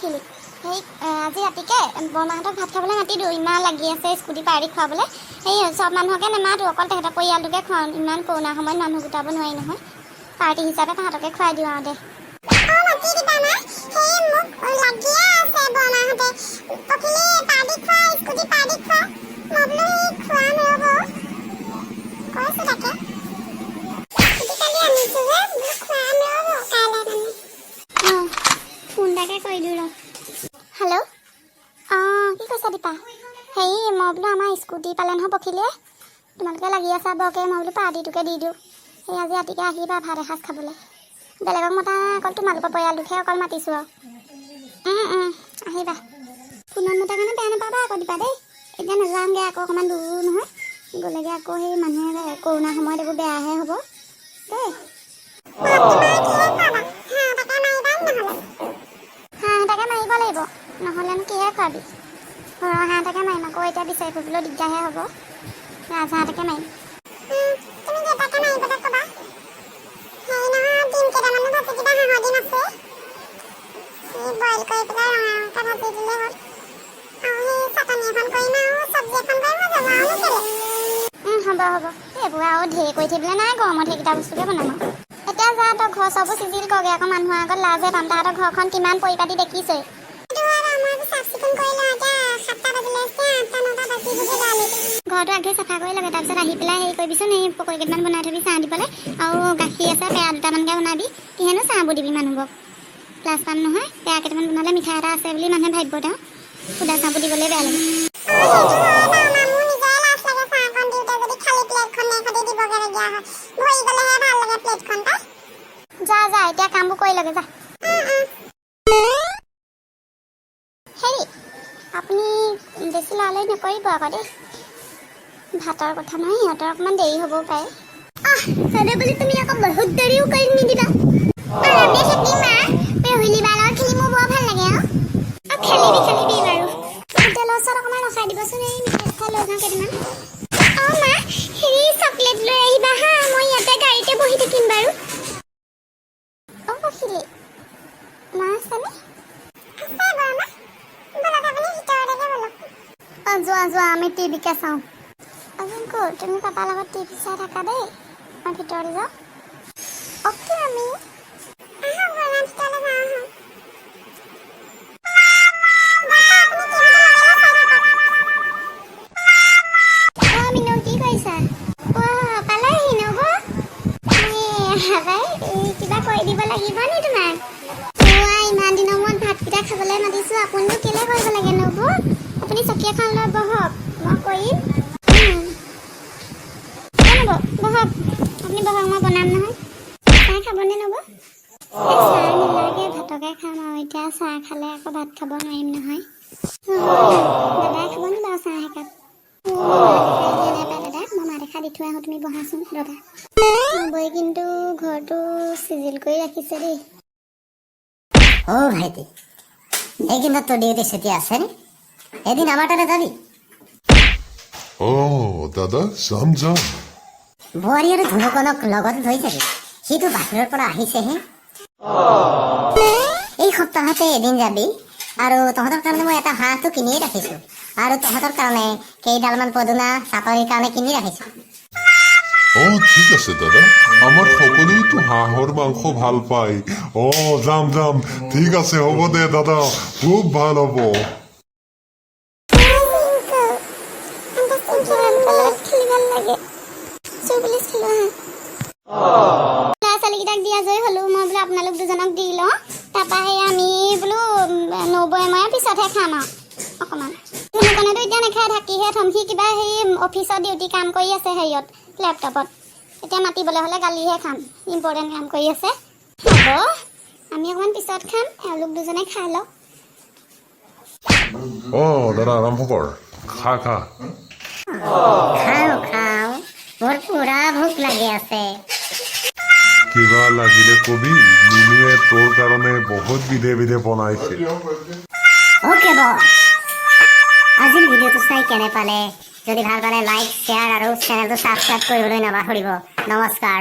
পখিলি সেই আজি ৰাতিকে বৰমাহঁতক ভাত খাবলৈ মাতি দিওঁ। ইমান লাগি আছে স্কুটি পাৰি খুৱাবলৈ। সেই চব মানুহকে নেমাতো, অকল তেখেতৰ পৰিয়ালটোকে খুৱাওঁ। ইমান কৰোণা সময়ত মানুহ গোটাব নোৱাৰি নহয়। পাৰ্টি হিচাপে তাহাঁতকে খুৱাই দিওঁ আৰু দে। হেল্ল', কি কৈছা দীপা? হেৰি মই বোলো আমাৰ স্কুটি পালে নহয় পখিলিয়ে, তোমালোকে লাগি আছা বৰকে। মই বোলো পাৰ্টিটোকে দি দিওঁ। সেই আজি ৰাতিকে আহিবা ভাত এসাঁজ খাবলৈ। বেলেগক মতা অকল তোমালোকৰ পৰিয়ালটোকহে অকল মাতিছোঁ আৰু। আহিবা। ফোনত মতাৰ কাৰণে বেয়া নাপাবা আকৌ দীপা দেই। এতিয়া নাযাওঁগৈ আকৌ, অকণমান দূৰো নহয়। গ'লেগৈ আকৌ সেই মানুহে কৰোণা সময়ত এইবোৰ বেয়াহে হ'ব দেই। হাঁহ এটাকে মাৰিব লাগিব, নহ'লেনো কিহে খুৱাবি। ঘৰৰ হাঁহ এটাকে মাৰিম আকৌ, এতিয়া বিচাৰি ফুৰিবলৈ দিগদাৰহে হ'ব। ৰাজহাঁহ এটাকে মাৰিম। হ'ব এইবোৰ আৰু ঢেৰ কৰি থাকিবলৈ নাই, গৰমত সেইকেইটা বস্তুকে বনাম আৰু। এতিয়া যা তই ঘৰ চবোৰ চিজিল কৰগৈ, আকৌ মানুহৰ আগত লাজে পাম। তাহাঁতৰ ঘৰখন কিমান পৰিপাটি দেখিছেই। ঘৰটো আগে চাফা কৰি লাগে, তাৰপিছত আহি পেলাই হেৰি কৰিবিচোন, এই পকৰি কেইটামান বনাই থবি চাহ দিবলৈ। আৰু গাখীৰ আছে, পেয়া দুটামানকৈ বনাবি। কিহেনো চাহবোৰ দিবি মানুহবোৰক, লাজ পাম নহয়। পেয়া কেইটামান বনালে মিঠাই এটা আছে বুলি মানুহে ভাবিব। তেওঁ সুদা চাহবোৰ দিবলৈ বেয়া লাগে। যা যা, এতিয়া কামবোৰ কৰি লাগে যা। হেৰি, আপুনি বেছি লালই নকৰিব আকৌ দেই। ভাতৰ কথা নহয়, সিহঁতৰ অকণমান দেৰি হ'বও পাৰে। চবে বুলি তুমি আকৌ বহুত দেৰিও কৰি নিদিবা। আৰামে থাকিম মা। পেহুলি বাৰ লগত খেলি মোৰ বৰ ভাল লাগে আৰু। খেলিবি বাৰু। হোটেলৰ ওচৰত অকণমান ৰখাই দিবচোন, এই মিঠাই চিঠাই লৈ যাওঁ কেইটামান। মা, হেৰি চকলেট লৈ আহিবা হা, মই ইয়াতে গাড়ীতে বহি থাকিম বাৰু। পখিলি মা আছেনে? যোৱা যোৱা, আমি টিভিকে চাওঁ। ক'ত তুমি পাপাৰ লগত টিভি চাই থাকা দেই, মই ভিতৰলৈ যাওঁ। অ'কে আমি কিবা কৰি দিব লাগিব নি তোমাক? ইমান দিনৰ মূৰত ভাতকেইটা খাবলৈ মাতিছোঁ, আপুনিনো কেলে কৰিব লাগে নবৌ? আপুনি চকী এখন লৈ বহক, মই কৰিম। বহক, আপুনি বহক, মই বনাম নহয়। চাহ খাবনে নবৌ? চাহ নালাগে, ভাতকে খাম আৰু। এতিয়া চাহ খালে আকৌ ভাত খাব নোৱাৰিম নহয়। দাদাই খাব নি বাৰু চাহ একাপ? দাদা মই মাত এষাৰ দি থৈ আহোঁ, তুমি বহাচোন দাদা। বৈ কিন্তু ঘৰটো চিজিল কৰি ৰাখিছে দেই। ভাইটি, এইদিনত তোৰ ডিউটি ছুটি আছে নি? এদিন আমাৰ তাতে যাবি? দাদা যাম যাম। বোৱাৰী আৰু ধুনুকণক লগত লৈ যাবি, সিটো বাহিৰৰ পৰা আহিছেহে। এই সপ্তাহতে এদিন যাবি। আৰু তহঁতৰ কাৰণে মই এটা হাঁহটো কিনিয়ে ৰাখিছোঁ, আৰু তহঁতৰ কাৰণে কেইডালমান পদুনা চাপৰিৰ কাৰণে কিনি ৰাখিছোঁ। ঠিক আছে দাদা, আমাৰ সকলোৱেতো হাঁহৰ মাংস ভাল পায়। যাম যাম, ঠিক আছে, হ'ব দে দাদা, খুব ভাল হ'ব। ল'ৰা-ছোৱালীকেইটাক দি আজৰি হ'লো, মই বোলো আপোনালোক দুজনক দি লওঁ। তাৰপৰা সেই আমি বোলো 90 মাহৰ পিছতহে খাম আৰু অকণমান। ধুনুকণেতো এতিয়া নাখায়, থাকিহে থ'ম। সি কিবা সেই অফিচৰ ডিউটি কাম কৰি আছে হেৰিয়ত, লেপটপত। এতিয়া মাতিবলৈ হ'লে গালিহে খাম, ইম্পৰ্টেণ্ট কাম কৰি আছে। হ'ব, আমি অকণমান পিছত খাম, এওঁলোক দুজনে খাই লওক। দাদা আৰম্ভ কৰ, খা। খাওঁ, মোৰ পুৰা ভোক লাগি আছে। কিবা লাগিলে কবি, মিনুৱে তোৰ কাৰণে বহুত বিধে বনাইছে। অ'কে বছ। আজিৰ ভিডিঅ'টো চাই কেনে পালে? যদি ভাল পালে লাইক, শ্বেয়াৰ আৰু চেনেলটো ছাবস্ক্ৰাইব কৰিবলৈ নাপাহৰিব। নমস্কাৰ।